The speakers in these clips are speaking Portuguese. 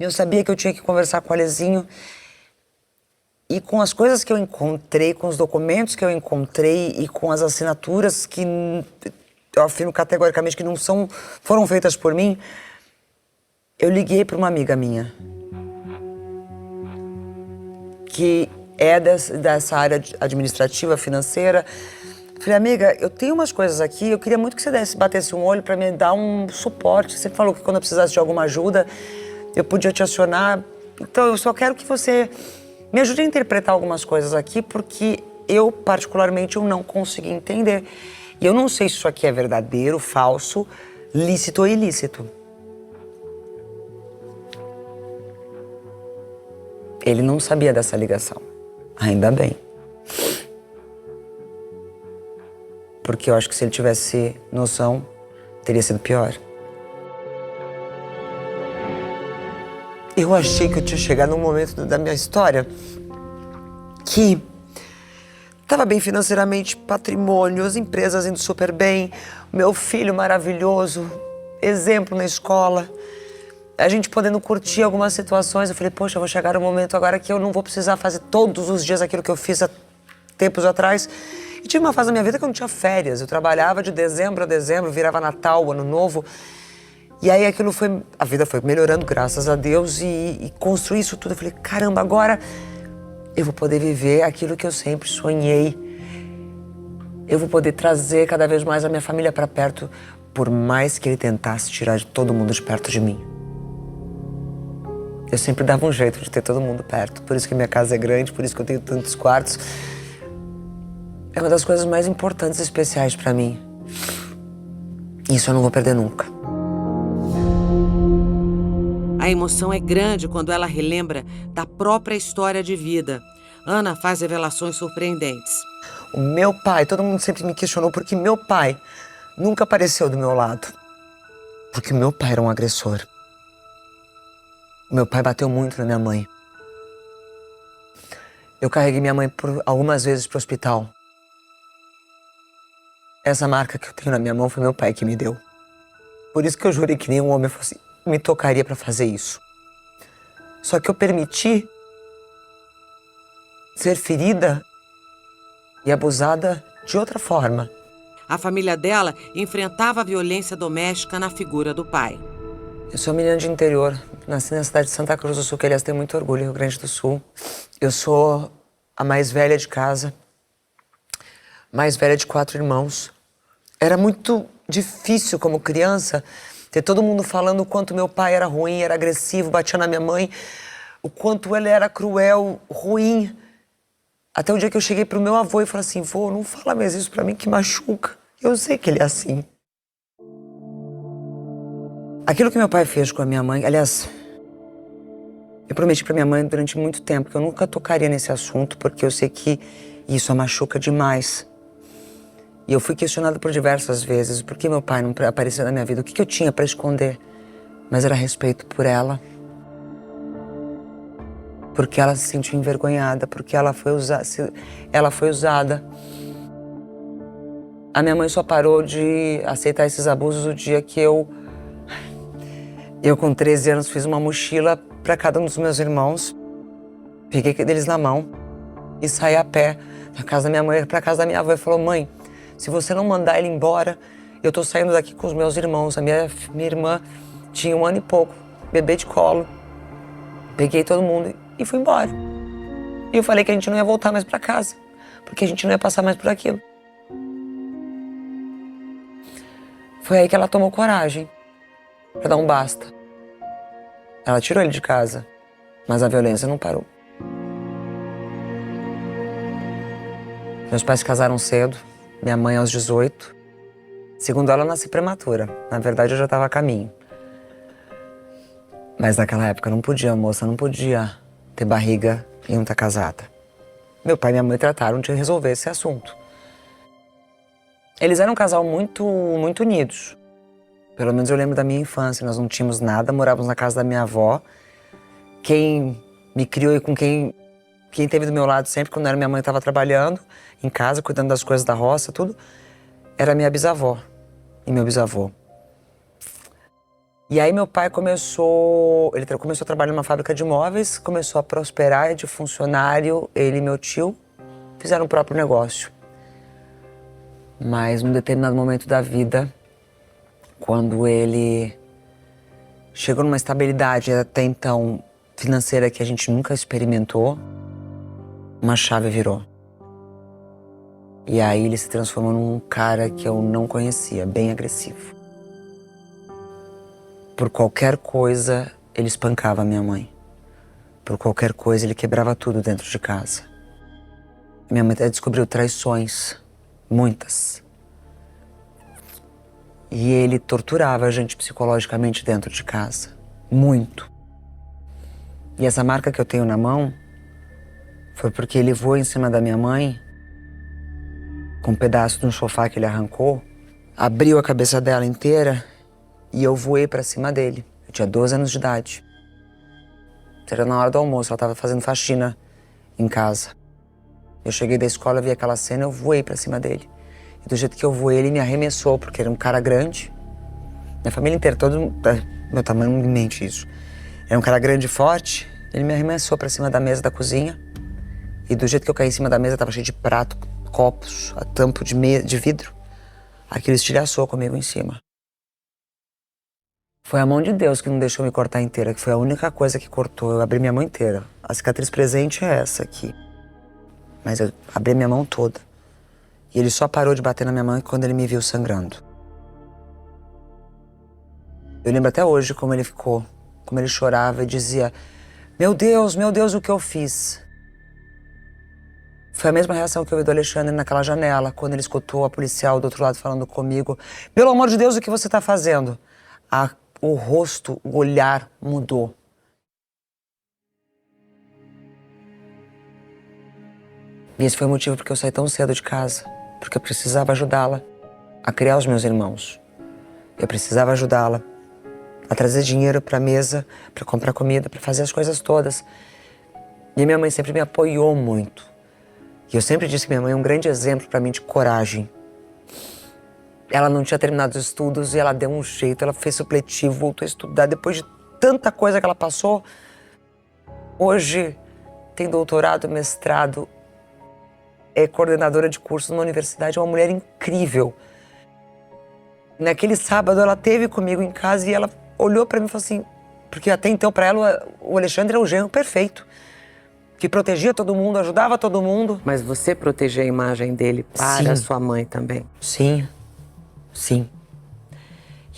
Eu sabia que eu tinha que conversar com o Alezinho. E com as coisas que eu encontrei, com os documentos que eu encontrei e com as assinaturas que eu afirmo categoricamente que não foram feitas por mim, eu liguei para uma amiga minha que é dessa área administrativa, financeira. Falei, amiga, eu tenho umas coisas aqui, eu queria muito que você batesse um olho para me dar um suporte. Você falou que quando eu precisasse de alguma ajuda, eu podia te acionar. Então, eu só quero que você me ajude a interpretar algumas coisas aqui, porque eu, particularmente, eu não consegui entender. E eu não sei se isso aqui é verdadeiro, falso, lícito ou ilícito. Ele não sabia dessa ligação. Ainda bem. Porque eu acho que se ele tivesse noção, teria sido pior. Eu achei que eu tinha chegado num momento da minha história que estava bem financeiramente, patrimônio, as empresas indo super bem, meu filho maravilhoso, exemplo na escola, a gente podendo curtir algumas situações. Eu falei, poxa, eu vou chegar um momento agora que eu não vou precisar fazer todos os dias aquilo que eu fiz há tempos atrás. E tive uma fase da minha vida que eu não tinha férias, eu trabalhava de dezembro a dezembro, virava Natal, Ano Novo. E aí a vida foi melhorando, graças a Deus, e construí isso tudo. Eu falei, caramba, agora eu vou poder viver aquilo que eu sempre sonhei. Eu vou poder trazer cada vez mais a minha família para perto, por mais que ele tentasse tirar todo mundo de perto de mim. Eu sempre dava um jeito de ter todo mundo perto, por isso que minha casa é grande, por isso que eu tenho tantos quartos. É uma das coisas mais importantes e especiais para mim. Isso eu não vou perder nunca. A emoção é grande quando ela relembra da própria história de vida. Ana faz revelações surpreendentes. O meu pai, todo mundo sempre me questionou porque meu pai nunca apareceu do meu lado. Porque meu pai era um agressor. Meu pai bateu muito na minha mãe. Eu carreguei minha mãe por algumas vezes para o hospital. Essa marca que eu tenho na minha mão foi meu pai que me deu. Por isso que eu jurei que nenhum homem me tocaria para fazer isso. Só que eu permiti ser ferida e abusada de outra forma. A família dela enfrentava a violência doméstica na figura do pai. Eu sou menina de interior, nasci na cidade de Santa Cruz do Sul, que aliás tem muito orgulho, Rio Grande do Sul. Eu sou a mais velha de casa, mais velha de 4 irmãos. Era muito difícil como criança ter todo mundo falando o quanto meu pai era ruim, era agressivo, batia na minha mãe, o quanto ele era cruel, ruim. Até o dia que eu cheguei pro meu avô e falei assim, vô, não fala mais isso pra mim que machuca. Eu sei que ele é assim. Aquilo que meu pai fez com a minha mãe, aliás, eu prometi pra minha mãe durante muito tempo que eu nunca tocaria nesse assunto, porque eu sei que isso a machuca demais. E eu fui questionada por diversas vezes por que meu pai não apareceu na minha vida, o que eu tinha pra esconder. Mas era respeito por ela. Porque ela se sentiu envergonhada, porque ela foi usada. A minha mãe só parou de aceitar esses abusos o dia que eu com 13 anos, fiz uma mochila para cada um dos meus irmãos. Peguei eles na mão e saí a pé da casa da minha mãe para casa da minha avó. E falou, mãe, se você não mandar ele embora, eu tô saindo daqui com os meus irmãos. A minha irmã tinha 1 ano e pouco, bebê de colo. Peguei todo mundo e fui embora. E eu falei que a gente não ia voltar mais para casa, porque a gente não ia passar mais por aquilo. Foi aí que ela tomou coragem para dar um basta. Ela tirou ele de casa, mas a violência não parou. Meus pais se casaram cedo, minha mãe aos 18. Segundo ela, eu nasci prematura. Na verdade, eu já estava a caminho. Mas naquela época não podia, a moça não podia ter barriga e não estar casada. Meu pai e minha mãe trataram de resolver esse assunto. Eles eram um casal muito unidos. Pelo menos eu lembro da minha infância, nós não tínhamos nada, morávamos na casa da minha avó. Quem me criou e com quem esteve do meu lado sempre, quando minha mãe estava trabalhando, em casa, cuidando das coisas da roça, tudo, era minha bisavó e meu bisavô. E aí meu pai começou a trabalhar numa fábrica de móveis, começou a prosperar de funcionário, ele e meu tio fizeram o próprio negócio. Mas num determinado momento da vida, quando ele chegou numa estabilidade até então financeira que a gente nunca experimentou, uma chave virou. E aí ele se transformou num cara que eu não conhecia, bem agressivo. Por qualquer coisa, ele espancava a minha mãe. Por qualquer coisa, ele quebrava tudo dentro de casa. Minha mãe até descobriu traições, muitas. E ele torturava a gente psicologicamente dentro de casa, muito. E essa marca que eu tenho na mão foi porque ele voou em cima da minha mãe com um pedaço de um sofá que ele arrancou, abriu a cabeça dela inteira e eu voei pra cima dele. Eu tinha 12 anos de idade. Era na hora do almoço, ela estava fazendo faxina em casa. Eu cheguei da escola, vi aquela cena, eu voei pra cima dele. E do jeito que eu voei, ele me arremessou, porque era um cara grande. Minha família inteira, todo meu tamanho não mente isso. Era um cara grande e forte, ele me arremessou pra cima da mesa da cozinha. E do jeito que eu caí em cima da mesa, tava cheio de prato, copos, a tampo de vidro. Aquilo estilhaçou comigo em cima. Foi a mão de Deus que não deixou me cortar inteira, que foi a única coisa que cortou. Eu abri minha mão inteira. A cicatriz presente é essa aqui. Mas eu abri minha mão toda. E ele só parou de bater na minha mão quando ele me viu sangrando. Eu lembro até hoje como ele ficou, como ele chorava e dizia: meu Deus, o que eu fiz? Foi a mesma reação que eu vi do Alexandre naquela janela, quando ele escutou a policial do outro lado falando comigo: pelo amor de Deus, o que você está fazendo? O rosto, o olhar mudou. E esse foi o motivo porque eu saí tão cedo de casa. Porque eu precisava ajudá-la a criar os meus irmãos. Eu precisava ajudá-la a trazer dinheiro para a mesa, para comprar comida, para fazer as coisas todas. E minha mãe sempre me apoiou muito. E eu sempre disse que minha mãe é um grande exemplo para mim de coragem. Ela não tinha terminado os estudos e ela deu um jeito, ela fez supletivo, voltou a estudar. Depois de tanta coisa que ela passou, hoje tem doutorado, mestrado, é coordenadora de cursos numa universidade, é uma mulher incrível. Naquele sábado ela esteve comigo em casa e ela olhou para mim e falou assim, porque até então para ela o Alexandre é o genro perfeito, que protegia todo mundo, ajudava todo mundo. Mas você protegeu a imagem dele para sua mãe também? Sim. Sim.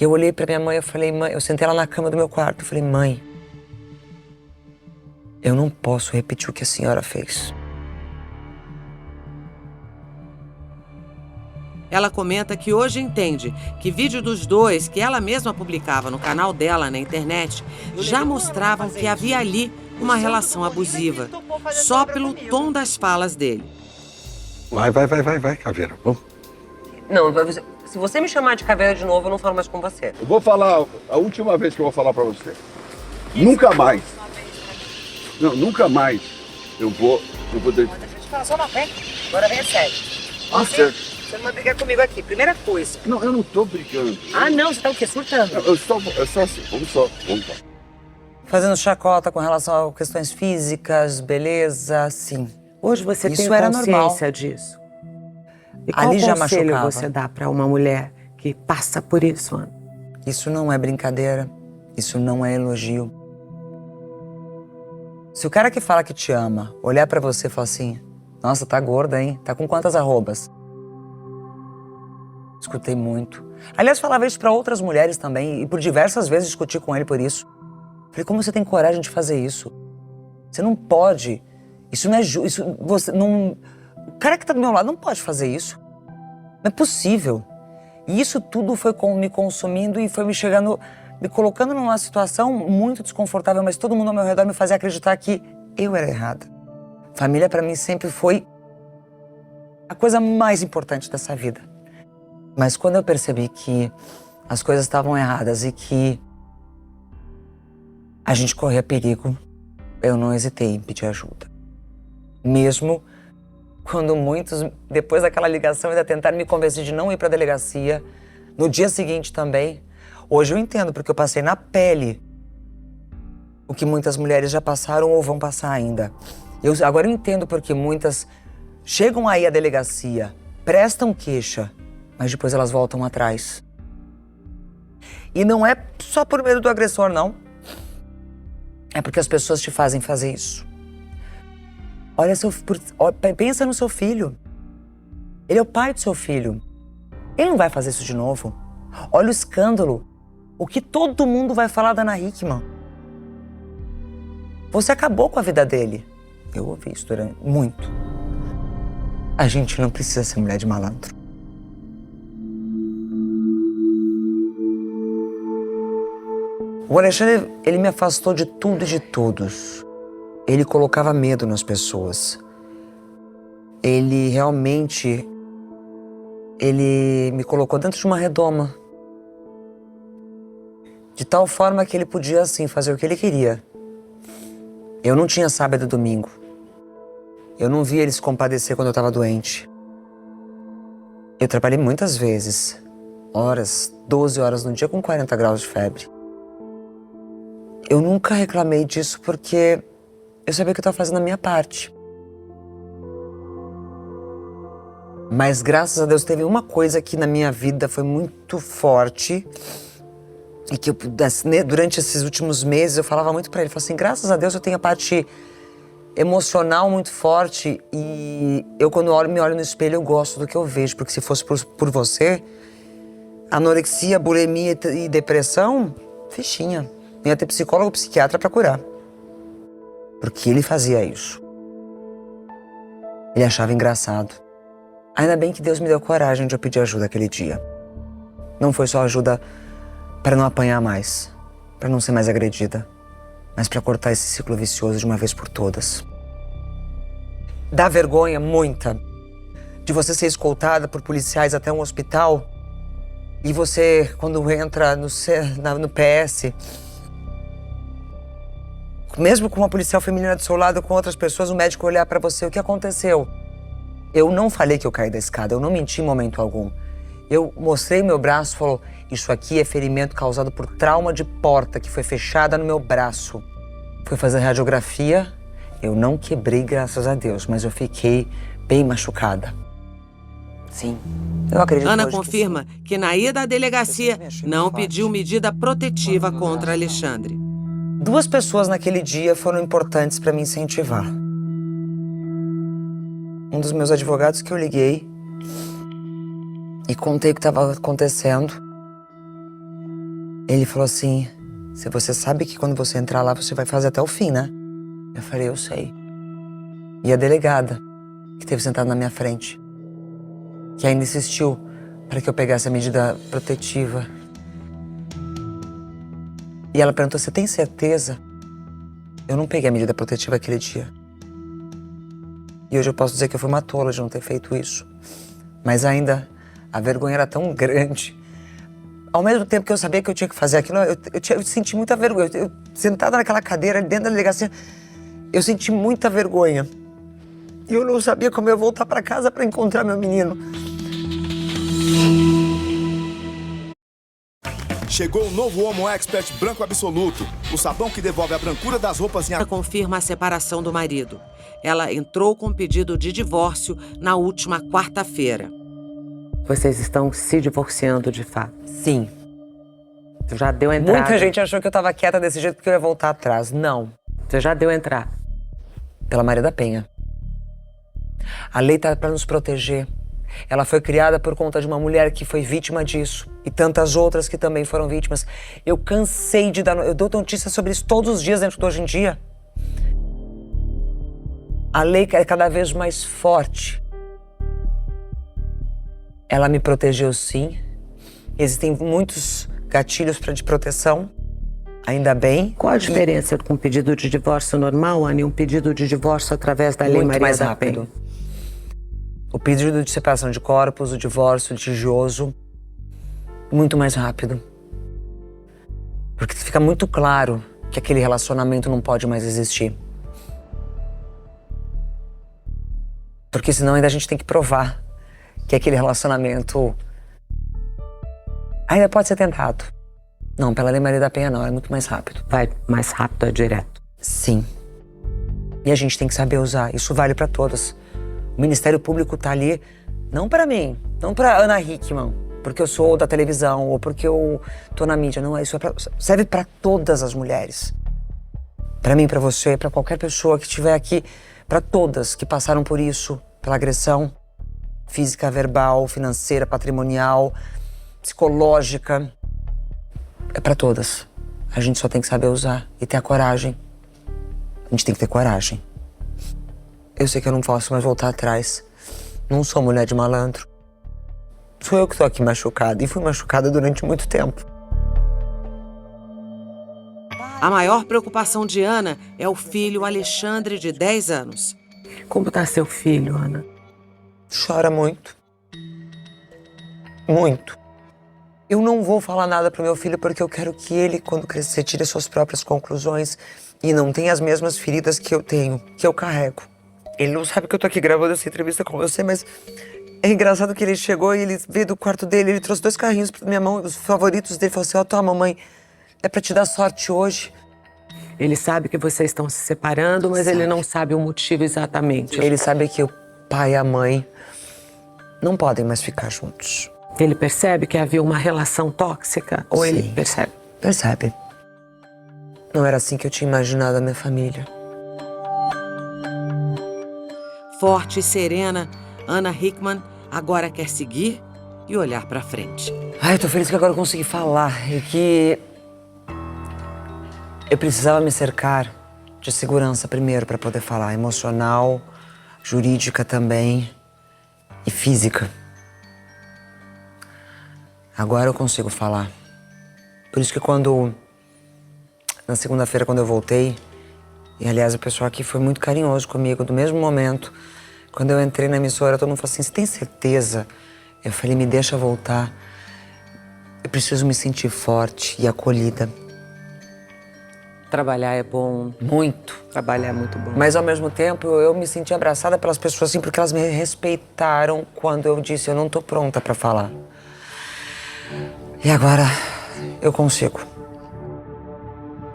E eu olhei pra minha mãe e falei: mãe, eu sentei ela na cama do meu quarto e falei: mãe, eu não posso repetir o que a senhora fez. Ela comenta que hoje entende que vídeos dos dois que ela mesma publicava no canal dela na internet já mostravam que havia ali uma relação abusiva, só pelo tom das falas dele. Vai, Caveira. Não, se você me chamar de caveira de novo, eu não falo mais com você. Eu vou falar, a última vez que eu vou falar pra você. Nunca mais. Não, nunca mais eu vou deixar. Deixa eu te falar só uma vez. Agora vem a sério. Você não vai brigar comigo aqui. Primeira coisa. Não, eu não tô brigando. Ah, não, você tá o quê? Surtando? Eu só assim, vamos lá. Fazendo chacota com relação a questões físicas, beleza, sim. Hoje você Isso tem era consciência normal. disso? E qual Ali já conselho machucava. você dá para uma mulher que passa por isso, Ana? Isso não é brincadeira, isso não é elogio. Se o cara que fala que te ama olhar pra você e falar assim: nossa, tá gorda, hein? Tá com quantas arrobas? Escutei muito. Aliás, falava isso pra outras mulheres também, e por diversas vezes discuti com ele por isso. Falei: como você tem coragem de fazer isso? Você não pode. Isso não é justo. Você não. O cara que tá do meu lado não pode fazer isso. Não é possível. E isso tudo foi me consumindo e foi me colocando numa situação muito desconfortável, mas todo mundo ao meu redor me fazia acreditar que eu era errada. Família pra mim sempre foi a coisa mais importante dessa vida. Mas quando eu percebi que as coisas estavam erradas e que a gente corria perigo, eu não hesitei em pedir ajuda. Mesmo quando muitos, depois daquela ligação, ainda tentaram me convencer de não ir para a delegacia. No dia seguinte também, Hoje eu entendo, porque eu passei na pele o que muitas mulheres já passaram ou vão passar ainda. Agora eu entendo porque muitas chegam aí à delegacia, prestam queixa, mas depois elas voltam atrás. E não é só por medo do agressor, não. É porque as pessoas te fazem fazer isso. Pensa no seu filho. Ele é o pai do seu filho. Ele não vai fazer isso de novo. Olha o escândalo. O que todo mundo vai falar da Ana Hickman. Você acabou com a vida dele. Eu ouvi isso muito. A gente não precisa ser mulher de malandro. O Alexandre, ele me afastou de tudo e de todos. Ele colocava medo nas pessoas. Ele realmente... Ele me colocou dentro de uma redoma. De tal forma que ele podia, assim, fazer o que ele queria. Eu não tinha sábado e domingo. Eu não via ele se compadecer quando eu estava doente. Eu trabalhei muitas vezes. Horas, 12 horas no dia com 40 graus de febre. Eu nunca reclamei disso porque eu sabia que eu estava fazendo a minha parte. Mas graças a Deus teve uma coisa que na minha vida foi muito forte e que durante esses últimos meses eu falava muito pra ele, falava assim, graças a Deus eu tenho a parte emocional muito forte e eu quando me olho no espelho eu gosto do que eu vejo, porque se fosse por você, anorexia, bulimia e depressão, fichinha. Não ia ter psicólogo ou psiquiatra pra curar. Porque ele fazia isso. Ele achava engraçado. Ainda bem que Deus me deu coragem de eu pedir ajuda aquele dia. Não foi só ajuda para não apanhar mais, para não ser mais agredida, mas para cortar esse ciclo vicioso de uma vez por todas. Dá vergonha, muita, de você ser escoltada por policiais até um hospital e você, quando entra no PS, mesmo com uma policial feminina do seu lado, com outras pessoas, o médico olhar para você, o que aconteceu? Eu não falei que eu caí da escada, eu não menti em momento algum. Eu mostrei meu braço e falou, isso aqui é ferimento causado por trauma de porta que foi fechada no meu braço. Fui fazer radiografia, eu não quebrei, graças a Deus, mas eu fiquei bem machucada. Sim, eu acredito. Ana confirma que na ida à delegacia não pediu medida protetiva contra Alexandre. 2 pessoas naquele dia foram importantes para me incentivar. Um dos meus advogados que eu liguei e contei o que estava acontecendo. Ele falou assim, se você sabe que quando você entrar lá você vai fazer até o fim, né? Eu falei, eu sei. E a delegada, que esteve sentada na minha frente, que ainda insistiu para que eu pegasse a medida protetiva. E ela perguntou, você tem certeza? Eu não peguei a medida protetiva aquele dia. E hoje eu posso dizer que eu fui uma tola de não ter feito isso. Mas ainda, a vergonha era tão grande. Ao mesmo tempo que eu sabia que eu tinha que fazer aquilo, eu senti muita vergonha. Eu sentada naquela cadeira, dentro da delegacia, eu senti muita vergonha. E eu não sabia como eu ia voltar para casa para encontrar meu menino. Chegou o novo Omo Expert Branco Absoluto, o sabão que devolve a brancura das roupas em... Ela confirma a separação do marido. Ela entrou com pedido de divórcio na última quarta-feira. Vocês estão se divorciando de fato? Sim. Você já deu entrada? Muita gente achou que eu estava quieta desse jeito porque eu ia voltar atrás. Não. Você já deu entrada? Pela Maria da Penha. A lei está para nos proteger. Ela foi criada por conta de uma mulher que foi vítima disso. E tantas outras que também foram vítimas. Eu cansei de dar... Eu dou notícias sobre isso todos os dias dentro do Hoje em Dia. A lei é cada vez mais forte. Ela me protegeu, sim. Existem muitos gatilhos de proteção. Ainda bem. Qual a diferença com um pedido de divórcio normal, Ana, e um pedido de divórcio através da Lei Maria da Penha? O pedido de separação de corpos, o divórcio litigioso, muito mais rápido. Porque fica muito claro que aquele relacionamento não pode mais existir. Porque senão ainda a gente tem que provar que aquele relacionamento ainda pode ser tentado. Não, pela Lei Maria da Penha não, é muito mais rápido. Vai mais rápido, é direto. Sim. E a gente tem que saber usar, isso vale pra todas. O Ministério Público tá ali, não pra mim, não pra Ana Hickman, porque eu sou da televisão ou porque eu tô na mídia, não, isso serve pra todas as mulheres. Pra mim, pra você, pra qualquer pessoa que estiver aqui, pra todas que passaram por isso, pela agressão física, verbal, financeira, patrimonial, psicológica. É pra todas. A gente só tem que saber usar e ter a coragem. A gente tem que ter coragem. Eu sei que eu não posso mais voltar atrás. Não sou mulher de malandro. Sou eu que tô aqui machucada e fui machucada durante muito tempo. A maior preocupação de Ana é o filho Alexandre, de 10 anos. Como tá seu filho, Ana? Chora muito. Muito. Eu não vou falar nada pro meu filho porque eu quero que ele, quando crescer, tire suas próprias conclusões e não tenha as mesmas feridas que eu tenho, que eu carrego. Ele não sabe que eu tô aqui gravando essa entrevista com você, mas é engraçado que ele chegou e ele veio do quarto dele, ele trouxe 2 carrinhos pra minha mão, os favoritos dele, falou assim, ó, toma, mamãe, é pra te dar sorte hoje. Ele sabe que vocês estão se separando, mas ele não sabe o motivo exatamente. Ele sabe que o pai e a mãe não podem mais ficar juntos. Ele percebe que havia uma relação tóxica? Ou ele Sim. percebe? Percebe. Não era assim que eu tinha imaginado a minha família. Forte e serena, Ana Hickman agora quer seguir e olhar pra frente. Ai, eu tô feliz que agora eu consegui falar e que eu precisava me cercar de segurança primeiro para poder falar, emocional, jurídica também e física. Agora eu consigo falar. Por isso que na segunda-feira, quando eu voltei, e aliás o pessoal aqui foi muito carinhoso comigo, do mesmo momento, quando eu entrei na emissora, todo mundo falou assim, você tem certeza? Eu falei, me deixa voltar. Eu preciso me sentir forte e acolhida. Trabalhar é bom. Muito. Trabalhar é muito bom. Mas ao mesmo tempo, eu me senti abraçada pelas pessoas, assim, porque elas me respeitaram quando eu disse, eu não tô pronta pra falar. E agora, eu consigo.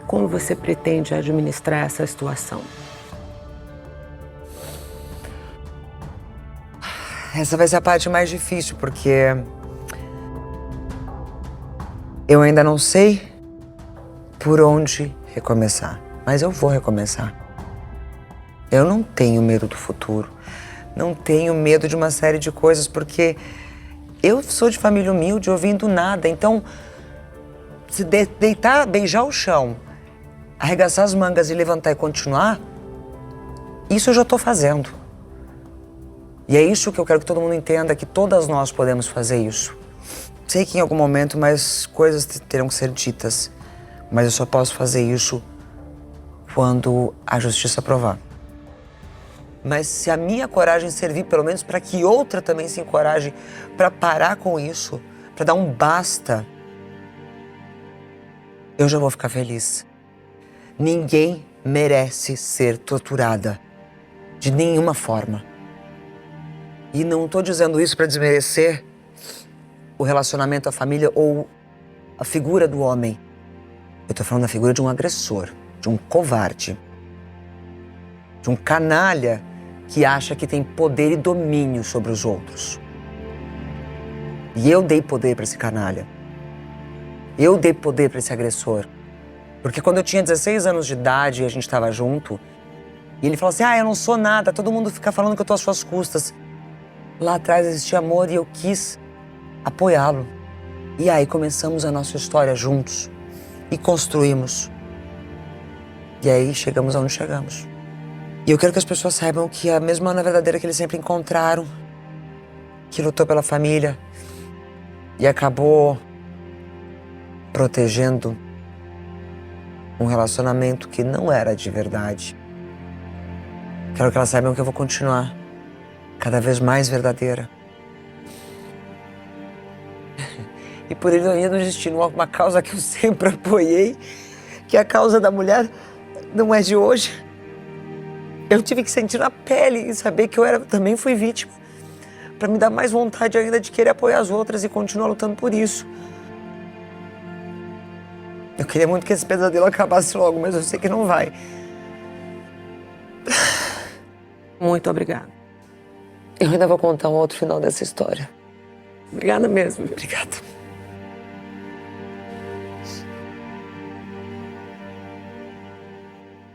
Como você pretende administrar essa situação? Essa vai ser a parte mais difícil, porque eu ainda não sei por onde recomeçar, mas eu vou recomeçar. Eu não tenho medo do futuro, não tenho medo de uma série de coisas, porque eu sou de família humilde, ouvindo nada, então se deitar, beijar o chão, arregaçar as mangas e levantar e continuar, isso eu já estou fazendo. E é isso que eu quero que todo mundo entenda, que todas nós podemos fazer isso. Sei que em algum momento mais coisas terão que ser ditas, mas eu só posso fazer isso quando a justiça provar. Mas se a minha coragem servir pelo menos para que outra também se encoraje para parar com isso, para dar um basta, eu já vou ficar feliz. Ninguém merece ser torturada, de nenhuma forma. E não estou dizendo isso para desmerecer o relacionamento, a família ou a figura do homem. Eu estou falando da figura de um agressor, de um covarde, de um canalha que acha que tem poder e domínio sobre os outros. E eu dei poder para esse canalha. Eu dei poder para esse agressor. Porque quando eu tinha 16 anos de idade e a gente estava junto, e ele falou assim, eu não sou nada, todo mundo fica falando que eu tô às suas custas. Lá atrás existia amor e eu quis apoiá-lo. E aí começamos a nossa história juntos e construímos. E aí chegamos aonde chegamos. E eu quero que as pessoas saibam que a mesma Ana verdadeira que eles sempre encontraram, que lutou pela família e acabou protegendo um relacionamento que não era de verdade. Quero que elas saibam que eu vou continuar cada vez mais verdadeira. E por ironia do destino, uma causa que eu sempre apoiei, que é a causa da mulher, não é de hoje. Eu tive que sentir na pele e saber que eu também fui vítima, para me dar mais vontade ainda de querer apoiar as outras e continuar lutando por isso. Eu queria muito que esse pesadelo acabasse logo, mas eu sei que não vai. Muito obrigada. Eu ainda vou contar um outro final dessa história. Obrigada mesmo. Obrigada.